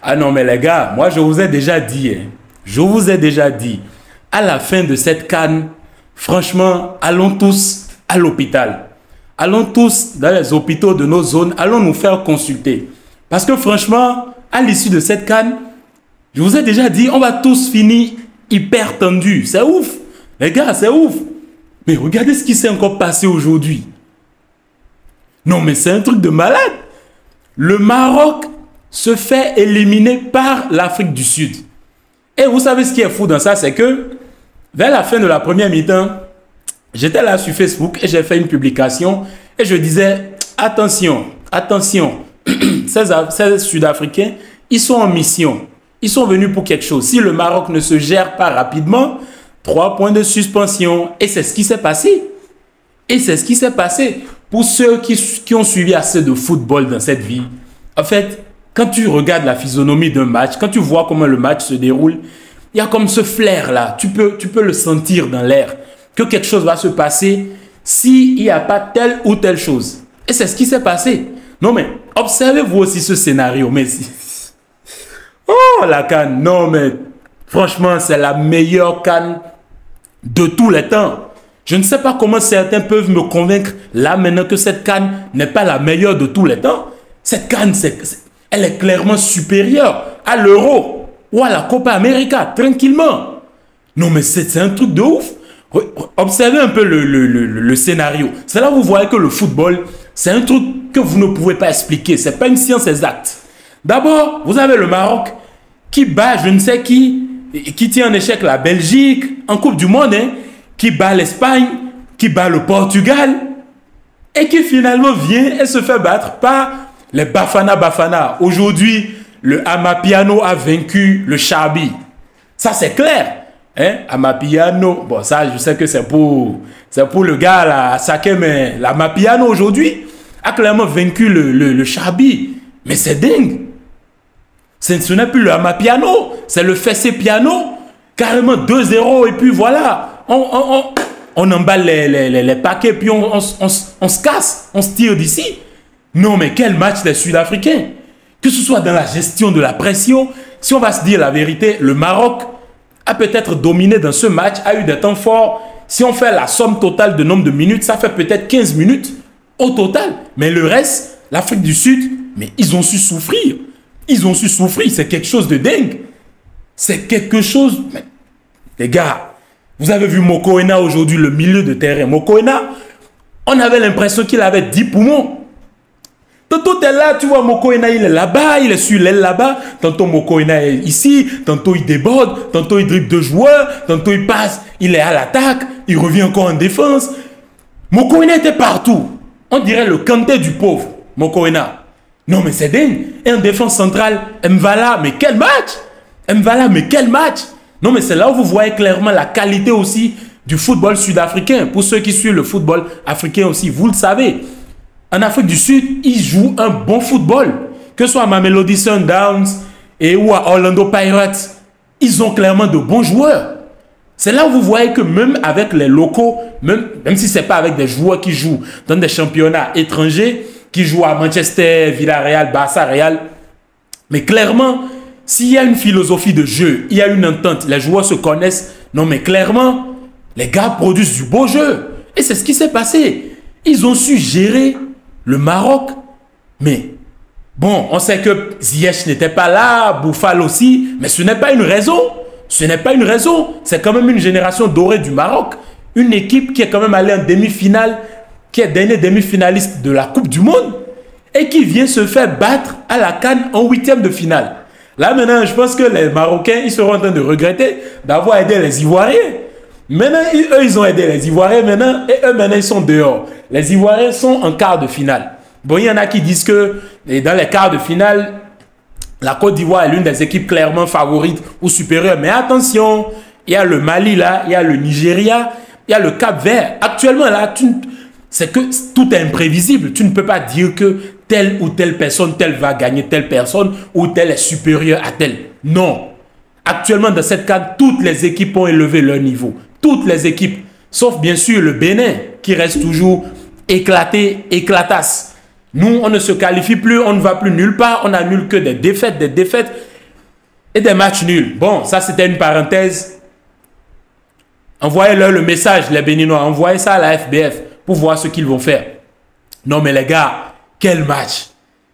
Ah non, mais les gars, moi je vous ai déjà dit, hein, je vous ai déjà dit, à la fin de cette CAN, franchement, allons tous à l'hôpital. Allons tous dans les hôpitaux de nos zones, allons nous faire consulter. Parce que franchement, à l'issue de cette CAN, je vous ai déjà dit, on va tous finir hyper tendus. C'est ouf. Les gars, c'est ouf. Mais regardez ce qui s'est encore passé aujourd'hui. Non, mais c'est un truc de malade. Le Maroc se fait éliminer par l'Afrique du Sud. Et vous savez ce qui est fou dans ça, c'est que vers la fin de la première mi-temps, j'étais là sur Facebook et j'ai fait une publication et je disais, attention, attention, ces Sud-Africains, ils sont en mission. Ils sont venus pour quelque chose. Si le Maroc ne se gère pas rapidement, 3 points de suspension. Et c'est ce qui s'est passé. Et c'est ce qui s'est passé. Pour ceux qui ont suivi assez de football dans cette vie, en fait, quand tu regardes la physionomie d'un match, quand tu vois comment le match se déroule, il y a comme ce flair-là. Tu peux le sentir dans l'air. Que quelque chose va se passer s'il n'y a pas telle ou telle chose. Et c'est ce qui s'est passé. Non mais, observez-vous aussi ce scénario. Mais oh, la CAN, non mais, franchement, c'est la meilleure CAN de tous les temps. Je ne sais pas comment certains peuvent me convaincre là maintenant que cette CAN n'est pas la meilleure de tous les temps. Cette CAN, elle est clairement supérieure à l'Euro ou à la Copa América, tranquillement. Non mais c'est un truc de ouf. Observez un peu le scénario. C'est là où vous voyez que le football, c'est un truc que vous ne pouvez pas expliquer. Ce n'est pas une science exacte. D'abord, vous avez le Maroc qui bat je ne sais qui tient en échec la Belgique en Coupe du Monde, hein, qui bat l'Espagne, qui bat le Portugal et qui finalement vient et se fait battre par les Bafana Bafana. Aujourd'hui, le Amapiano a vaincu le Charbi. Ça, c'est clair. Hein? Amapiano, bon, ça, je sais que c'est pour le gars là, à Saké, mais l'Amapiano aujourd'hui a clairement vaincu le Charbi. Mais c'est dingue. Ce n'est plus le Amapiano, c'est le Fessé Piano. Carrément 2-0 et puis voilà. On emballe les paquets puis on se casse, on se tire d'ici. Non mais quel match des Sud-Africains. Que ce soit dans la gestion de la pression, si on va se dire la vérité, le Maroc a peut-être dominé dans ce match, a eu des temps forts. Si on fait la somme totale de nombre de minutes, ça fait peut-être 15 minutes au total. Mais le reste, l'Afrique du Sud, mais ils ont su souffrir. Ils ont su souffrir, c'est quelque chose de dingue. C'est quelque chose... Mais, les gars, vous avez vu Mokoena aujourd'hui, le milieu de terrain. Mokoena, on avait l'impression qu'il avait 10 poumons. Tantôt tu es là, tu vois Mokoena, il est là-bas, il est sur l'aile là-bas. Tantôt Mokoena est ici, tantôt il déborde, tantôt il dribble 2 joueurs, tantôt il passe, il est à l'attaque, il revient encore en défense. Mokoena était partout. On dirait le Kanté du pauvre, Mokoena. Non mais c'est dingue. Et en défense centrale, Mvala, mais quel match! Mvala, mais quel match! Non mais c'est là où vous voyez clairement la qualité aussi du football sud-africain. Pour ceux qui suivent le football africain aussi, vous le savez. En Afrique du Sud, ils jouent un bon football. Que ce soit à Mamelodi Sundowns ou à Orlando Pirates, ils ont clairement de bons joueurs. C'est là où vous voyez que même avec les locaux, même si ce n'est pas avec des joueurs qui jouent dans des championnats étrangers, qui jouent à Manchester, Villarreal, Barça, Real, mais clairement, s'il y a une philosophie de jeu, il y a une entente, les joueurs se connaissent, non mais clairement, les gars produisent du beau jeu. Et c'est ce qui s'est passé. Ils ont su gérer le Maroc. Mais bon, on sait que Ziyech n'était pas là, Bouffal aussi, mais ce n'est pas une raison. Ce n'est pas une raison. C'est quand même une génération dorée du Maroc. Une équipe qui est quand même allée en demi-finale, qui est dernier demi-finaliste de la Coupe du Monde et qui vient se faire battre à la CAN en 8e de finale. Là maintenant, je pense que les Marocains, ils seront en train de regretter d'avoir aidé les Ivoiriens. Maintenant, eux, ils ont aidé les Ivoiriens maintenant et eux, maintenant, ils sont dehors. Les Ivoiriens sont en quart de finale. Bon, il y en a qui disent que dans les quarts de finale, la Côte d'Ivoire est l'une des équipes clairement favorites ou supérieures. Mais attention, il y a le Mali là, il y a le Nigeria, il y a le Cap-Vert. Actuellement là, c'est que tout est imprévisible. Tu ne peux pas dire que telle ou telle personne, telle va gagner telle personne ou telle est supérieure à telle. Non. Actuellement, dans cette CAN, toutes les équipes ont élevé leur niveau. Toutes les équipes. Sauf bien sûr le Bénin qui reste toujours éclaté, éclatasse. Nous, on ne se qualifie plus, on ne va plus nulle part, on n'annule que des défaites et des matchs nuls. Bon, ça c'était une parenthèse. Envoyez-leur le message, les Béninois, envoyez ça à la FBF pour voir ce qu'ils vont faire. Non mais les gars, quel match!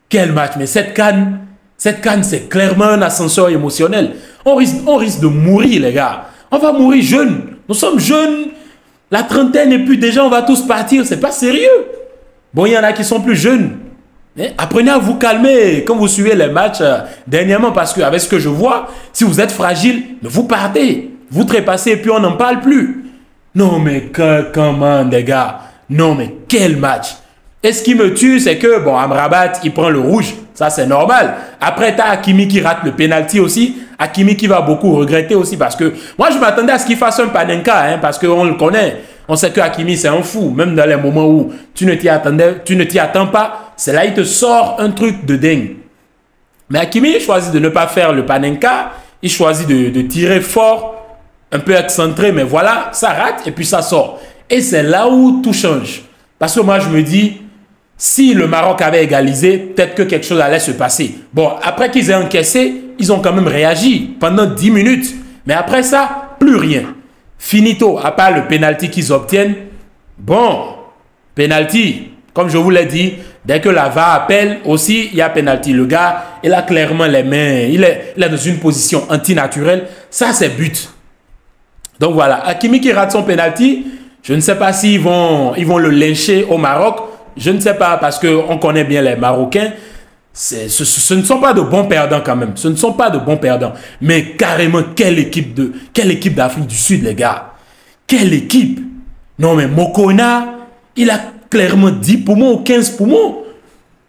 Quel match! Mais cette CAN, c'est clairement un ascenseur émotionnel. On risque de mourir, les gars. On va mourir jeunes. Nous sommes jeunes. La trentaine et puis déjà, on va tous partir. C'est pas sérieux. Bon, il y en a qui sont plus jeunes. Mais apprenez à vous calmer quand vous suivez les matchs dernièrement. Parce qu'avec ce que je vois, si vous êtes fragile, vous partez. Vous trépassez et puis on n'en parle plus. Non, mais comment, les gars? Non, mais quel match! Et ce qui me tue, c'est que, bon, Amrabat, il prend le rouge. Ça, c'est normal. Après, tu as Hakimi qui rate le penalty aussi. Hakimi qui va beaucoup regretter aussi parce que moi, je m'attendais à ce qu'il fasse un Panenka, hein, parce qu'on le connaît. On sait que Hakimi, c'est un fou. Même dans les moments où tu ne t'y attends pas, c'est là il te sort un truc de dingue. Mais Hakimi, il choisit de ne pas faire le Panenka. Il choisit de tirer fort, un peu excentré, mais voilà, ça rate et puis ça sort. Et c'est là où tout change. Parce que moi, je me dis, si le Maroc avait égalisé, peut-être que quelque chose allait se passer. Bon, après qu'ils aient encaissé, ils ont quand même réagi pendant 10 minutes. Mais après ça, plus rien. Finito, à part le penalty qu'ils obtiennent. Bon, penalty, comme je vous l'ai dit, dès que la VAR appelle aussi, il y a penalty. Le gars, il a clairement les mains, il est dans une position antinaturelle. Ça, c'est but. Donc voilà, Hakimi qui rate son penalty, je ne sais pas s'ils vont le lyncher au Maroc. Je ne sais pas, parce qu'on connaît bien les Marocains. Ce ne sont pas de bons perdants quand même. Ce ne sont pas de bons perdants. Mais carrément, quelle équipe d'Afrique du Sud, les gars. Quelle équipe. Non, mais Mokona, il a clairement 10 poumons ou 15 poumons.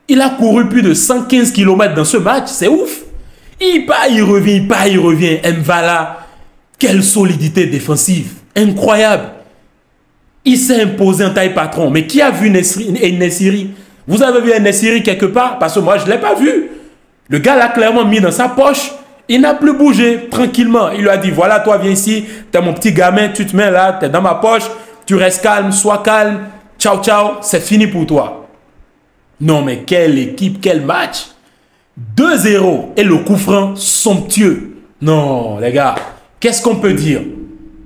Il a couru plus de 115 km dans ce match. C'est ouf. Il part, il revient. Mvala, quelle solidité défensive. Incroyable. Il s'est imposé en taille patron. Mais qui a vu Nessiri? Vous avez vu Nessiri quelque part? Parce que moi, je ne l'ai pas vu. Le gars l'a clairement mis dans sa poche. Il n'a plus bougé tranquillement. Il lui a dit, voilà, toi, viens ici. Tu es mon petit gamin. Tu te mets là. Tu es dans ma poche. Tu restes calme. Sois calme. Ciao, ciao. C'est fini pour toi. Non, mais quelle équipe, quel match. 2-0. Et le coup franc somptueux. Non, les gars. Qu'est-ce qu'on peut dire?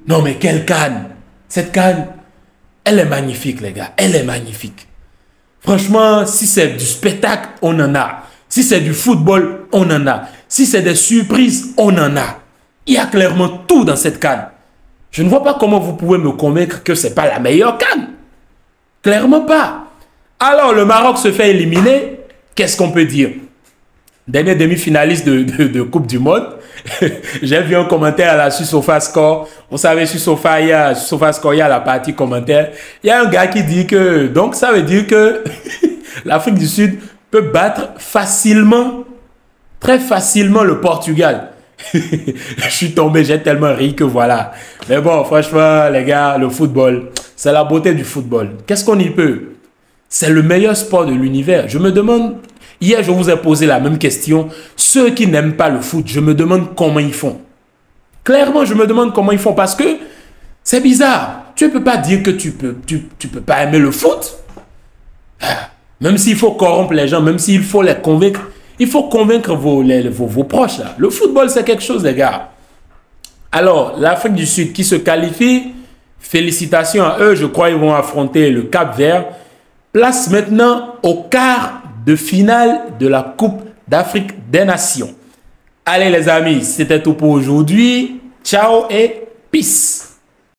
Non, mais quelle CAN. Cette CAN... Elle est magnifique, les gars. Elle est magnifique. Franchement, si c'est du spectacle, on en a. Si c'est du football, on en a. Si c'est des surprises, on en a. Il y a clairement tout dans cette CAN. Je ne vois pas comment vous pouvez me convaincre que ce n'est pas la meilleure CAN. Clairement pas. Alors, le Maroc se fait éliminer. Qu'est-ce qu'on peut dire? Dernier demi-finaliste de Coupe du Monde. J'ai vu un commentaire là sur SofaScore. Vous savez, sur SofaScore, il y a la partie commentaire. Il y a un gars qui dit que, donc ça veut dire que l'Afrique du Sud peut battre facilement, très facilement le Portugal. Je suis tombé, j'ai tellement ri que voilà. Mais bon, franchement, les gars, le football, c'est la beauté du football. Qu'est-ce qu'on y peut? C'est le meilleur sport de l'univers. Je me demande... Hier, je vous ai posé la même question. Ceux qui n'aiment pas le foot, je me demande comment ils font. Clairement, je me demande comment ils font parce que c'est bizarre. Tu ne peux pas dire que tu peux pas aimer le foot. Même s'il faut corrompre les gens, même s'il faut les convaincre, il faut convaincre vos proches. Là. Le football, c'est quelque chose, les gars. Alors, l'Afrique du Sud qui se qualifie, félicitations à eux. Je crois qu'ils vont affronter le Cap-Vert. Place maintenant au quart de finale de la Coupe d'Afrique des Nations. Allez les amis, c'était tout pour aujourd'hui. Ciao et peace.